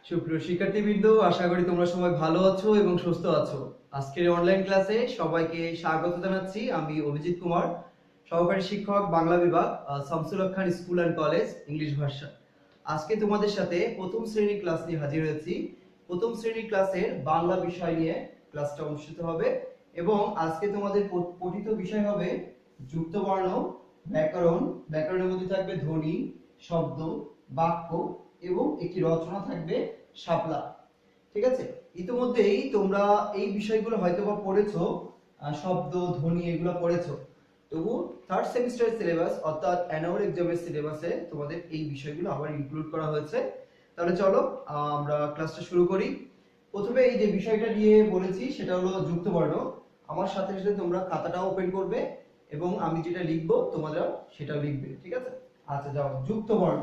সুপ্রিয় শিক্ষার্থীবৃন্দ, আশা করি তোমরা সবাই ভালো আছো এবং সুস্থ আছো। আজকের অনলাইন ক্লাসে সবাইকে স্বাগত জানাচ্ছি। আমি অভিজিৎ কুমার, সহকারী শিক্ষক, বাংলা বিভাগ, Shamsul Haque Khan school and college, English version. আজকে তোমাদের সাথে প্রথম শ্রেণীর ক্লাস নিয়ে হাজির হয়েছি। প্রথম শ্রেণীর ক্লাসের বাংলা বিষয় নিয়ে ক্লাসটা অনুষ্ঠিত হবে এবং আজকে তোমাদের পঠিত বিষয় হবে যুক্ত বর্ণ, ব্যাকরণ। ব্যাকরণের মধ্যে থাকবে ধ্বনি, শব্দ, বাক্য এবং একটি রচনা থাকবে শাপলা। ঠিক আছে, ইতিমধ্যেই তোমরা এই বিষয়গুলো হয়তোবা পড়েছো, শব্দ, ধ্বনি এগুলো পড়েছো। তবু থার্ড সেমিস্টারের সিলেবাস অর্থাৎ অ্যানুয়াল এক্সামের সিলেবাসে তোমাদের এই বিষয়গুলো আবার ইনক্লুড করা হয়েছে। তাহলে চলো আমরা ক্লাসটা শুরু করি। প্রথমে এই যে বিষয়টা নিয়ে বলেছি সেটা হলো যুক্ত বর্ণ। আমার সাথে সাথে তোমরা খাতাটাও ওপেন করবে এবং আমি যেটা লিখবো তোমরা সেটাও লিখবে। ঠিক আছে, আচ্ছা যাও, যুক্ত বর্ণ।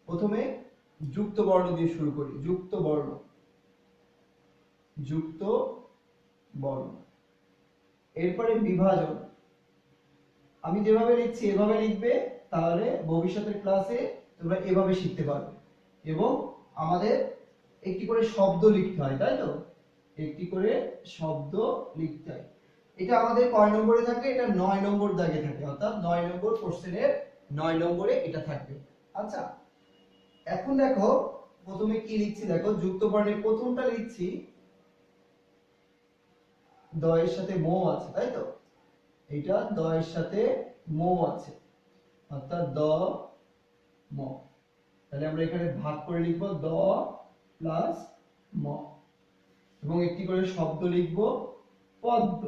প্রথমে যুক্ত বর্ণ দিয়ে শুরু করি। যুক্ত বর্ণ, যুক্ত বর্ণ। এরপরে বিভাজন। আমি যেভাবে লিখছি এভাবে লিখবে, তাহলে ভবিষ্যতের ক্লাসে তোমরা এভাবে শিখতে পারবে। এবং আমাদের একটি করে শব্দ লিখতে হয়, তাই তো? একটি করে শব্দ লিখতে হয়। এটা আমাদের কয় নম্বরে থাকে? এটা 9 নম্বর দাগে থাকে, অর্থাৎ 9 নম্বর কোশ্চেনের 9 নম্বরে এটা থাকবে। আচ্ছা, এখন দেখো প্রথমে কি লিখছি, দেখো যুক্ত বর্ণের প্রথমটা লিখছি দ এর সাথে ম আছে, তাই তো? এটা দ এর সাথে ম আছে, অর্থাৎ দ ম। তাহলে আমরা এখানে ভাগ করে লিখব দ প্লাস ম এবং একটি করে শব্দ লিখব পদ্ম।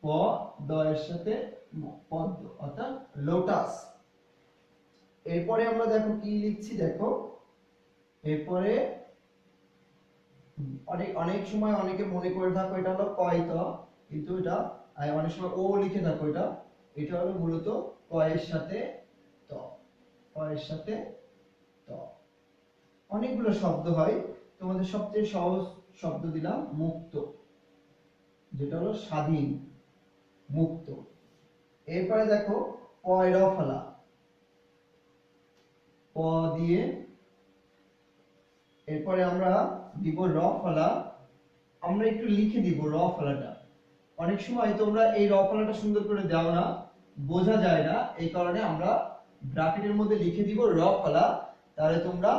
প দ এর সাথে ম, পদ্ম, অর্থাৎ লোটাস। এরপরে আমরা দেখো কি লিখছি, দেখো এরপরে অনেক অনেক সময় অনেকে মনে করে থাকো এটা হলো কয়ত, কিন্তু এটা অনেক সময় ও লিখে থাকো, এটা হলো মূলত কয়ের সাথে ত, কয়ের সাথে ত। অনেকগুলো শব্দ হয়, তোমাদের সবচেয়ে সহজ শব্দ দিলাম মুক্ত, যেটা হলো স্বাধীন, মুক্ত। এরপরে দেখো পয় র ফলা, প দিয়ে এরপরে আমরা দিব র ফলা। আমরা একটু লিখে দিব র ফলাটা। অনেক সময় তোমরা এই র ফলাটা সুন্দর করে দাও না, বোঝা যায় না, এই কারণে আমরা ব্র্যাকেটের মধ্যে লিখে দিব র ফলা। তাহলে তোমরা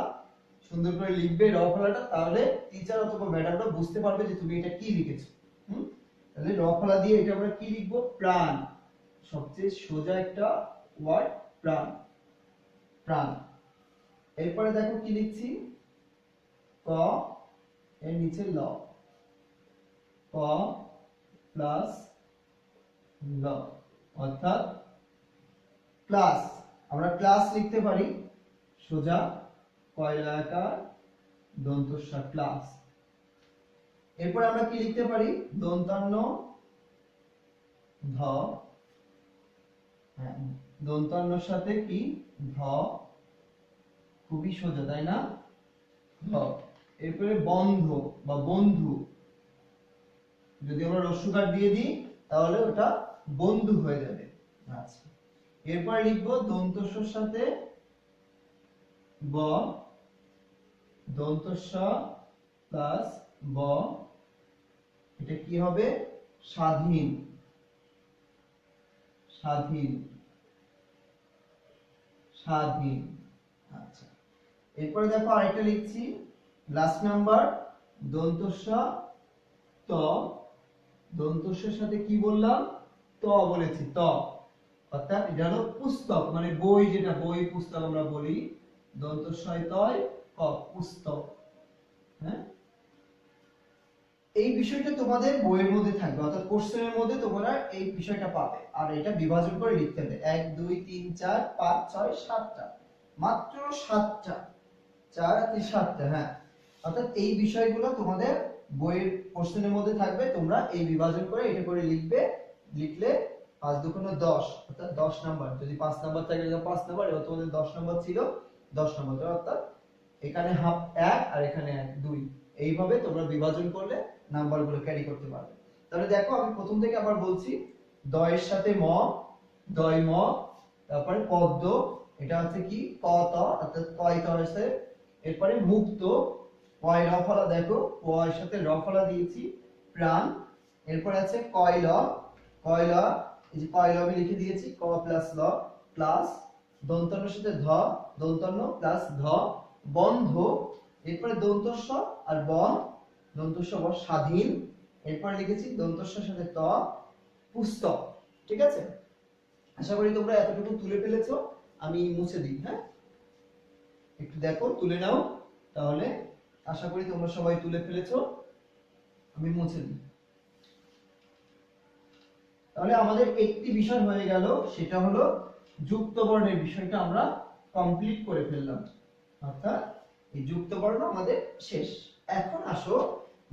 সুন্দর করে লিখবে র ফলাটা, তাহলে টিচার অথবা ম্যাডামরা বুঝতে পারবে যে তুমি এটা কি লিখেছো। তাহলে র ফলা দিয়ে এটা আমরা কি লিখবো? প্রাণ। সবচেয়ে সোজা একটা ওয়ার্ড, প্রাণ, প্রাণ। এরপরে দেখো কি লিখছি, ক এর নিচে ল, ক প্লাস ল, অর্থাৎ ক্লাস। আমরা ক্লাস লিখতে পারি সোজা, কয়লাকার দন্তস্ব ক্লাস। এরপর আমরা কি লিখতে পারি? দন্তান্ন ধ, হ্যাঁ দন্তান্নর সাথে কি ধ, খুবই সোজা তাই না? ধ। এরপরে বন্ধ বা বন্ধু, যদি আমরা রস্যকার দিয়ে দিই তাহলে ওটা বন্ধু হয়ে যাবে। আচ্ছা, এরপর লিখবো দন্তস্বর সাথে ব, দন্তস্ব প্লাস ব, এটা কি হবে? স্বাধীন, স্বাধীন, স্বাধীন। আচ্ছা, এরপরে দেখো আরেকটা লিখছি, লাস্ট নাম্বার দন্তস্ব ত, দন্তস্বের সাথে কি বললাম? ত বলেছি, ত, অর্থাৎ এটা হলো পুস্তক, মানে বই, যেটা বই পুস্তক আমরা বলি। দন্তস্বয় তয় ক, পুস্তক। হ্যাঁ, এই বিষয়টা তোমাদের বইয়ের মধ্যে থাকবে, অর্থাৎ কোশ্চেনের মধ্যে তোমরা এই বিষয়টা পাবে। আর এটা বিভাজন করে লিখতে হবে, 1 2 3 4 5 6 7টা, মাত্র 7টা, 4 আর 3 7টা। হ্যাঁ, অর্থাৎ এই বিষয়গুলো তোমাদের বইয়ের কোশ্চেনের মধ্যে থাকবে। তোমরা এই বিভাজন করে এটা করে লিখবে। লিখলে 5 2 10, অর্থাৎ 10 নাম্বার। যদি 5 নাম্বার থাকে তাহলে 5 নাম্বার, এবার তোমাদের 10 নাম্বার ছিল 10 নাম্বার, অর্থাৎ এখানে হাফ 1 আর এখানে 1 2, এইভাবে তোমরা বিভাজন করলে নাম্বারগুলো ক্যারি করতে পারবে। তাহলে দেখো আমি প্রথম থেকে আবার বলছি, দ এর সাথে ম, দয় ম, তারপরে পদ্ম, এটা হচ্ছে কি ক ত, অর্থাৎ কয় ত আছে। এরপরে মুক্ত, কয় র ফলা, দেখো ক এর সাথে র ফলা দিয়েছি, প্রাণ। এরপর আছে কয়ল, কয়ল, এই যে কয়ল আমি লিখে দিয়েছি, ক প্লাস ল প্লাস দন্তন্যের সাথে ধ, দন্তন্য প্লাস ধ, বন্ধ। এরপরে দন্তস্ব আর বন, দন্তস্ব ব স্বাধীন। এরপরে লিখেছি দন্তস্বের সাথে ত, পুস্তক। ঠিক আছে, আশা করি তোমরা এতটুকু তুলে ফেলেছো। আমি মুছে দিই, হ্যাঁ একটু দেখো তুলে নাও, তাহলে আশা করি তোমরা সবাই তুলে ফেলেছো। আমি মুছে দিই। তাহলে আমাদের একটি বিষয় হয়ে গেল, সেটা হলো যুক্ত বর্ণের বিষয়টা আমরা কমপ্লিট করে ফেললাম, অর্থাৎ এই যুক্ত বর্ণ আমাদের শেষ। এখন আসো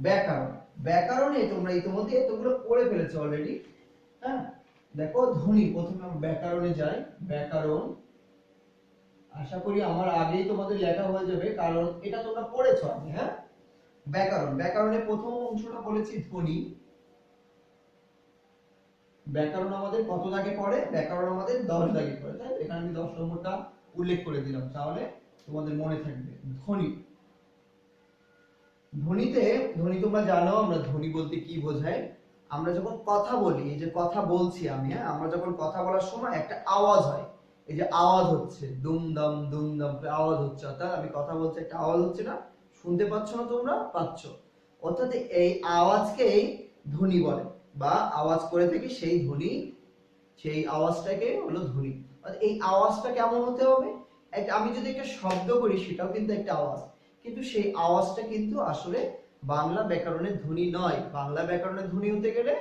ব্যাকরণ। ব্যাকরণে তোমরা ইতিমধ্যে এতগুলো পড়ে ফেলেছো অলরেডি, হ্যাঁ। দেখো ধ্বনি, প্রথমে আমরা ব্যাকরণে যাই। ব্যাকরণ, আশা করি আমার আগেই তোমাদের লেখা হয়ে যাবে, কারণ এটা তোমরা পড়েছো আগে, হ্যাঁ। ব্যাকরণ, ব্যাকরণের প্রথম অংশটা বলেছি ধ্বনি। ব্যাকরণ আমাদের কত দাগে পড়ে? ব্যাকরণ আমাদের 10 দাগে পড়ে, তাই এখানে আমি 10 নম্বরটা উল্লেখ করে দিলাম, তাহলে তোমাদের মনে থাকবে। ধ্বনি, ধ্বনিতে, ধ্বনি তোমরা জানো আমরা ধ্বনি বলতে কি বোঝায়। আমরা যখন কথা বলি, এই যে কথা বলছি আমি, হ্যাঁ, আমরা যখন কথা বলার সময় একটা আওয়াজ হয়, এই যে আওয়াজ হচ্ছে দুমদাম দুমদাম আওয়াজ হচ্ছে, অর্থাৎ আমি কথা বলছি একটা আওয়াজ হচ্ছে না, শুনতে পাচ্ছ না তোমরা? পাচ্ছ। অর্থাৎ এই আওয়াজকেই ধ্বনি বলে, বা আওয়াজ করে থাকি সেই ধ্বনি, সেই আওয়াজটাকে হলো ধ্বনি। অর্থাৎ এই আওয়াজটা কেমন হতে হবে? একটা, আমি যদি একটা শব্দ করি সেটাও কিন্তু একটা আওয়াজ, কিন্তু সেই আওয়াজটা কিন্তু আসলে বাংলা ব্যাকরণের ধ্বনি নয়। বাংলা ব্যাকরণের ধ্বনি হতে গেলে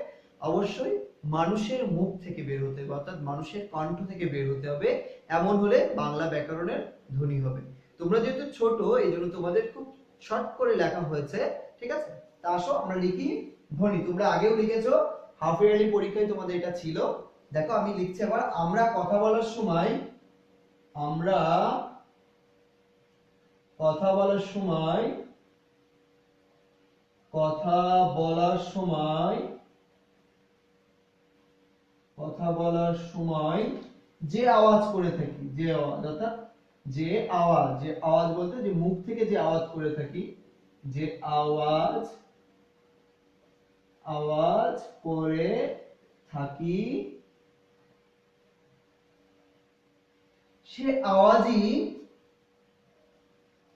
অবশ্যই মানুষের মুখ থেকে বের হতে হবে, অর্থাৎ মানুষের কণ্ঠ থেকে বের হতে হবে, এমন হলে বাংলা ব্যাকরণের ধ্বনি হবে। তোমরা যেহেতু ছোট, এই জন্য তোমাদের খুব শর্ট করে লেখা হয়েছে, ঠিক আছে। তা আসো আমরা লিখি ধ্বনি। তোমরা আগেও লিখেছো, হাফ ইয়ারলি পরীক্ষায় তোমাদের এটা ছিল। দেখো আমি লিখছি আবার, আমরা কথা বলার সময়, আমরা কথা বলার সময়, কথা বলার সময়, কথা বলার সময় যে আওয়াজ করে থাকি, যে আওয়াজ, অর্থাৎ যে আওয়াজ, যে আওয়াজ বলতে যে মুখ থেকে যে আওয়াজ করে থাকি, যে আওয়াজ, আওয়াজ করে থাকি, সে আওয়াজই,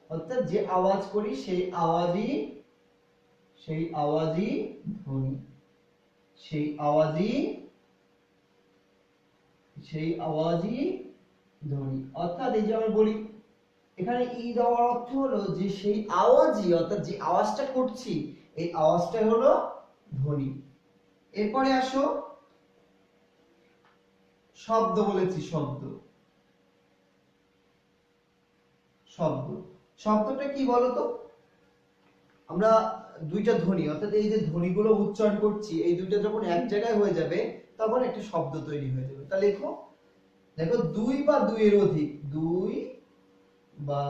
অর্থাৎ যে আওয়াজ করি সেই আওয়াজই, সেই আওয়াজই ধ্বনি, সেই আওয়াজই, সেই আওয়াজই ধ্বনি। অর্থাৎ এই যে আমরা বলি এখানে ই দেওয়ার অর্থ হলো যে সেই আওয়াজই, অর্থাৎ যে আওয়াজটা করছি এই আওয়াজটা হলো ধ্বনি। এরপরে আসো শব্দ, বলেছি শব্দ, শব্দ, শব্দটা কি বলতো? আমরা দুইটা ধ্বনি, অর্থাৎ এই যে ধ্বনিগুলো উচ্চারণ করছি এই দুইটা যখন এক জায়গায় হয়ে যাবে তখন একটা শব্দ তৈরি হয়ে যাবে। তাহলে লেখো, দেখো দুই বা দুইয়ের অধিক, দুই বা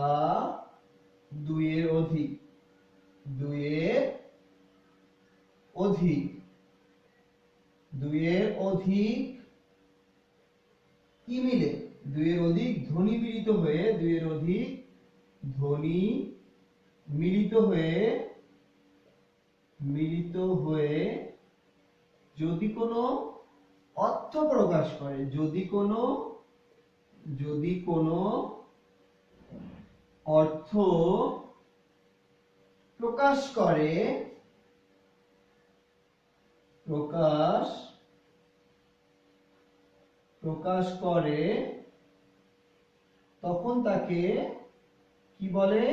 দুইয়ের অধিক, দুইয়ের অধিক, দুইয়ের অধিক কি মিলে? দুইয়ের অধিক ধ্বনি মিলিত হয়ে, দুইয়ের অধিক ধ্বনি মিলিত হয়ে, মিলিত হয়ে যদি কোনো অর্থ প্রকাশ করে, যদি কোনো, যদি কোনো অর্থ প্রকাশ করে, প্রকাশ, প্রকাশ করে, তখন তাকে কি বলে?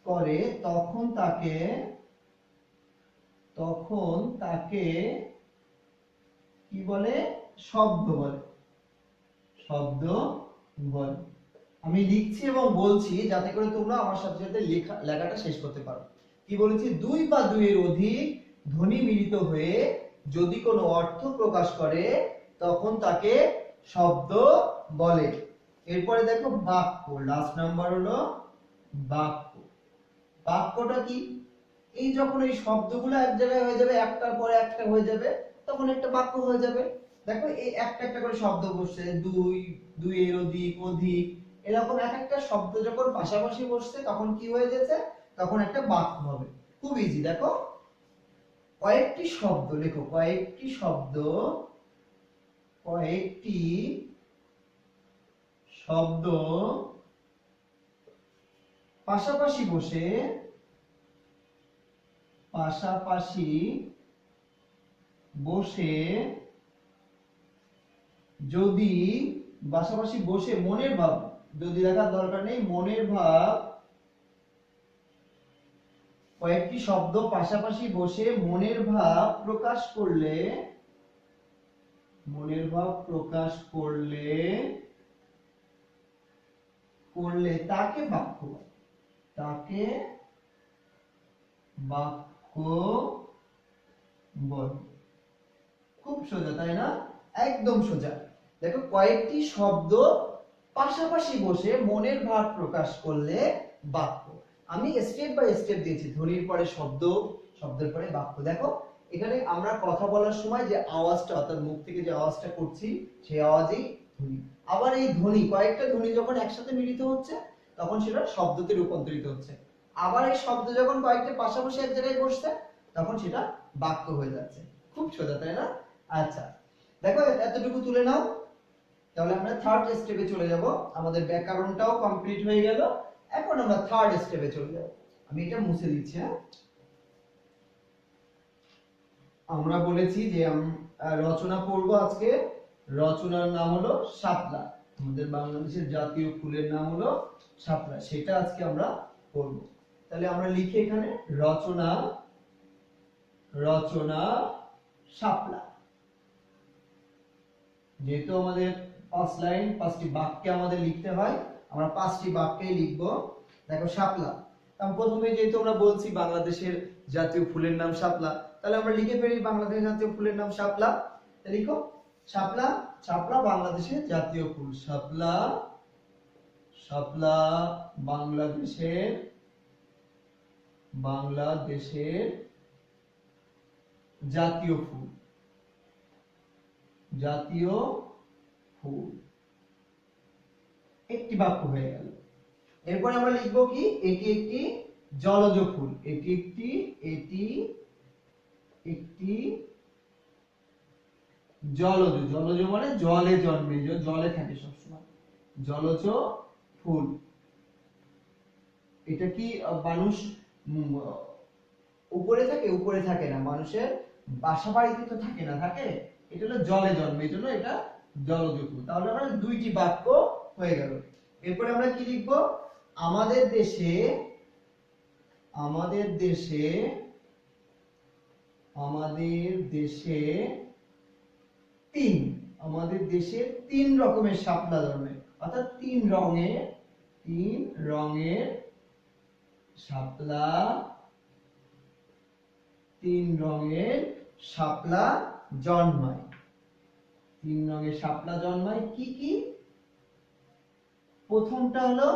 করে, তখন তাকে, তখন তাকে কি বলে? শব্দ বলে, শব্দ বলে। আমি লিখছি এবং বলছি যাতে করে তোমরা আমার সাথে সাথে লেখাটা শেষ করতে পারো। কি বলেছি? দুই বা দুইয়ের অধিক ধ্বনি মিলিত হয়ে যদি কোনো অর্থ প্রকাশ করে তখন তাকে শব্দ বলে। এরপরে দেখো বাক্য, লাস্ট নাম্বার হলো বাক্য। বাক্যটা কি? এই যখন এই শব্দগুলো এক জায়গায় হয়ে যাবে, একটার পরে একটা হয়ে যাবে, তখন একটা বাক্য হয়ে যাবে। দেখো এই একটা একটা করে শব্দ বসছে, দুই, দুইয়ের অধিক, অধিক, এরকম এক একটা শব্দ যখন পাশাপাশি বসছে তখন কি হয়ে যাচ্ছে? তখন একটা বাক্য হবে। খুব ইজি, দেখো কয়েকটি শব্দ লেখো, কয়েকটি শব্দ পাশাপাশি বসে যদি পাশাপাশি বসে মনের ভাব, যদি লেখার দরকার নেই, মনের ভাব, কয়েকটি শব্দ পাশাপাশি বসে মনের ভাব প্রকাশ করলে তাকে বাক্য বলে। খুব সোজা, তাই না? একদম সোজা। দেখো কয়েকটি শব্দ পাশাপাশি বসে মনের ভাব প্রকাশ করলে বাক্য। আমি স্টেপ বাই স্টেপ দিয়েছি, ধ্বনির পরে শব্দ, শব্দের পরে বাক্য। দেখো এখানে আমরা কথা বলার সময় যে আওয়াজটা, অর্থাৎ মুখ থেকে যে আওয়াজটা করছি, সেই আওয়াজই ধ্বনি। আবার এই ধ্বনি, কয়েকটা ধ্বনি যখন একসাথে মিলিত হচ্ছে তখন সেটা শব্দতে রূপান্তরিত হচ্ছে। আবার এই শব্দ যখন কয়েকটা পাশাপাশি এক জায়গায় বসছে তখন সেটা বাক্য হয়ে যাচ্ছে। খুব সোজা, তাই না? আচ্ছা, দেখো এতটুকু তুলে নাও। তাহলে আমরা থার্ড স্টেপে চলে যাব। আমাদের ব্যাকরণটাও কমপ্লিট হয়ে গেল। এখন আমরা থার্ড স্টেপে চলে যাব। আমি এটা মুছে দিচ্ছি। হ্যাঁ, আমরা বলেছি যে রচনা পড়বো আজকে। রচনার নাম হলো শাপলা। আমাদের বাংলাদেশের জাতীয় ফুলের নাম হলো শাপলা, সেটা আজকে আমরা পড়বো। তাহলে আমরা লিখি এখানে রচনা শাপলা। যেহেতু আমাদের 5 লাইন, 5টি বাক্যে আমাদের লিখতে হয়, আমরা 5টি বাক্যেই লিখবো। দেখো শাপলা, আমি প্রথমে যেহেতু আমরা বলছি বাংলাদেশের জাতীয় ফুলের নাম শাপলা, তাহলে আমরা লিখে ফেলি বাংলাদেশের জাতীয় ফুলের নাম শাপলা। লিখো শাপলা, শাপলা বাংলাদেশের জাতীয় ফুল। শাপলা বাংলাদেশের জাতীয় ফুল। একটি বাক্য হয়ে গেল। এরপর আমরা লিখবো কি, এটি একটি জলজ ফুল। এটি একটি জলজ মানে জলে জন্মে, জলে থাকে সবসময়, জলজ ফুল। এটা কি মানুষ উপরে থাকে না, মানুষের বাসা বাড়িতে তো থাকে না, থাকে, এটা হলো জলে জন্মে, এই জন্য এটা জলজ ফুল। তাহলে আমরা 2টি বাক্য হয়ে গেল। এরপরে আমরা কি লিখবো, আমাদের দেশে 3 রকমের শাপলা জন্মে, অর্থাৎ 3 রঙের শাপলা, 3 রঙের শাপলা জন্মায়। 3 রঙের শাপলা জন্মায়। কি কি? প্রথমটা হলো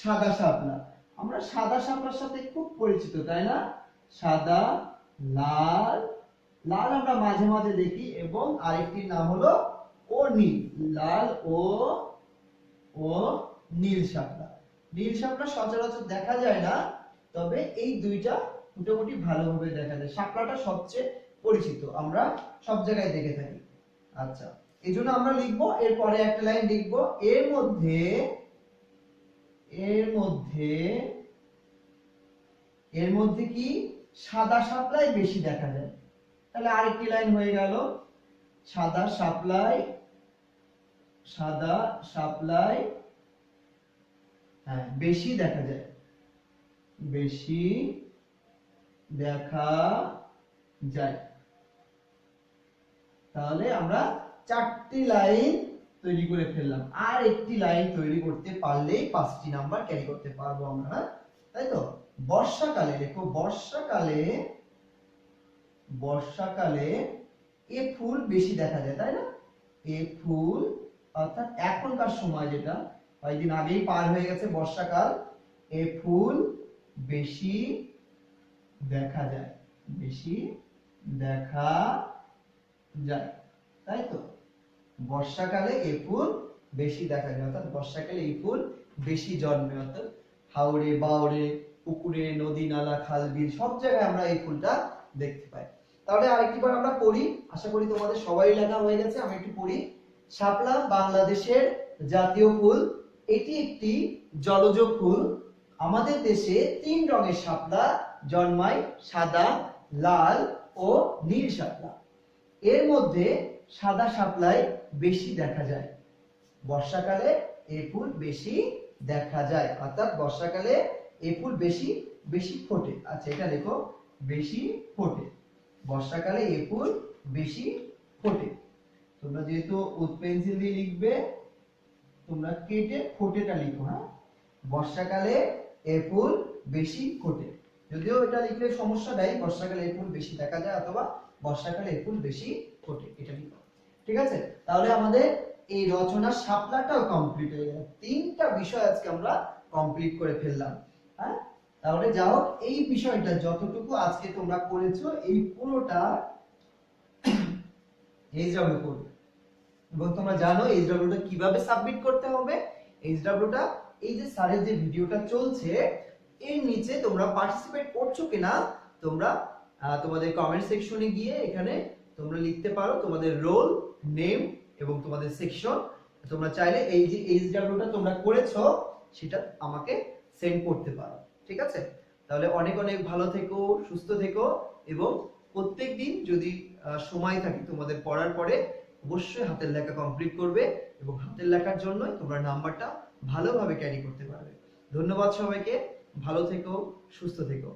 সাদা শাপলা। আমরা সাদা শাপলার সাথে খুব পরিচিত, তাই না? সাদা, লাল আমরা মাঝে মাঝে দেখি, এবং আরেকটির নাম হলো নীল। লাল ও নীল শাপলা। নীল শাপলা সচরাচর দেখা যায় না, তবে এই দুইটা মোটামুটি ভালোভাবে দেখা যায়। শাপলাটা সবচেয়ে পরিচিত, আমরা সব জায়গায় দেখে থাকি। আচ্ছা, এইজন্য আমরা লিখবো, এরপরে একটা লাইন লিখবো, এর মধ্যে কি সাদা শাপলাই বেশি দেখা যায়। তাহলে আরেকটি লাইন হয়ে গেল, সাদা শাপলাই বেশি দেখা যায়, তাহলে আমরা 4টি লাইন তৈরি করে ফেললাম। আর একটি লাইন তৈরি করতে পারলেই 5টি নাম্বার ক্যারি করতে পারবো আমরা, তাই তো? বর্ষাকালে দেখো, বর্ষাকালে এ ফুল বেশি দেখা যায়, তাই না? এ ফুল, অর্থাৎ এখনকার সময়, যেটা কয়েকদিন আগেই পার হয়ে গেছে বর্ষাকাল, এ ফুল বেশি দেখা যায়, তাই তো? বর্ষাকালে এ ফুল বেশি দেখা যায়, অর্থাৎ বর্ষাকালে এই ফুল বেশি জন্মে, অর্থাৎ হাওড়ে, বাওড়ে, পুকুরে, নদী, নালা, খাল, বিল সব জায়গায় আমরা এই ফুলটা দেখতে পাই। তাহলে আরেকবার আমরা পড়ি, আশা করি তোমাদের সবাই লেখা হয়ে গেছে। আমি একটু পড়ি। শাপলা বাংলাদেশের জাতীয় ফুল। এটি একটি জলজ ফুল। আমাদের দেশে 3 রঙের শাপলা জন্মায়, সাদা, লাল ও নীল শাপলা। এর মধ্যে সাদা শাপলাই বেশি দেখা যায়। বর্ষাকালে এই ফুল বেশি দেখা যায়, অর্থাৎ বর্ষাকালে এই ফুল বেশি বেশি ফোটে। আচ্ছা, এটা লেখো, বেশি ফোটে। বর্ষাকালে এই ফুল বেশি ফোটে। তোমরা যেহেতু পেন্সিল দিয়ে লিখবে, তোমরা কেটে ফোটেটা লিখো। হ্যাঁ, বর্ষাকালে এই ফুল বেশি ফোটে। যদিও এটা লিখলে সমস্যা নেই, বর্ষাকালে এই ফুল বেশি দেখা যায় অথবা বর্ষাকালে এই ফুল বেশি ফোটে, এটা লিখো। ঠিক আছে, তাহলে আমাদের এই রচনার শাপলাটাও কমপ্লিট হয়ে গেল। 3টা বিষয় আজকে আমরা কমপ্লিট করে ফেললাম। হ্যাঁ, তাহলে যাও, এই বিষয়টা যতটুকু আজকে তোমরা করেছো এই পুরোটা এইচডব্লিউ করবে। এবং তোমরা জানো এইচডব্লিউটা কিভাবে সাবমিট করতে হবে। এইচডব্লিউটা এই যে স্যারের যে ভিডিওটা চলছে এর নিচে তোমরা পার্টিসিপেট করছো কিনা তোমরা তোমাদের কমেন্ট সেকশনে গিয়ে এখানে তোমরা লিখতে পারো তোমাদের রোল, নেম এবং তোমাদের সেকশন। তোমরা চাইলে এই যে এইচডব্লিউটা তোমরা করেছো সেটা আমাকে সেন্ড করতে পারো। ঠিক আছে, তাহলে অনেক অনেক ভালো থেকো, সুস্থ থেকো এবং প্রত্যেকদিন যদি সময় থাকে তোমাদের পড়ার পরে অবশ্যই হাতের লেখা কমপ্লিট করবে এবং হাতের লেখার জন্যই তোমরা নাম্বারটা ভালোভাবে ক্যারি করতে পারবে। ধন্যবাদ সবাইকে, ভালো থেকো, সুস্থ থেকো।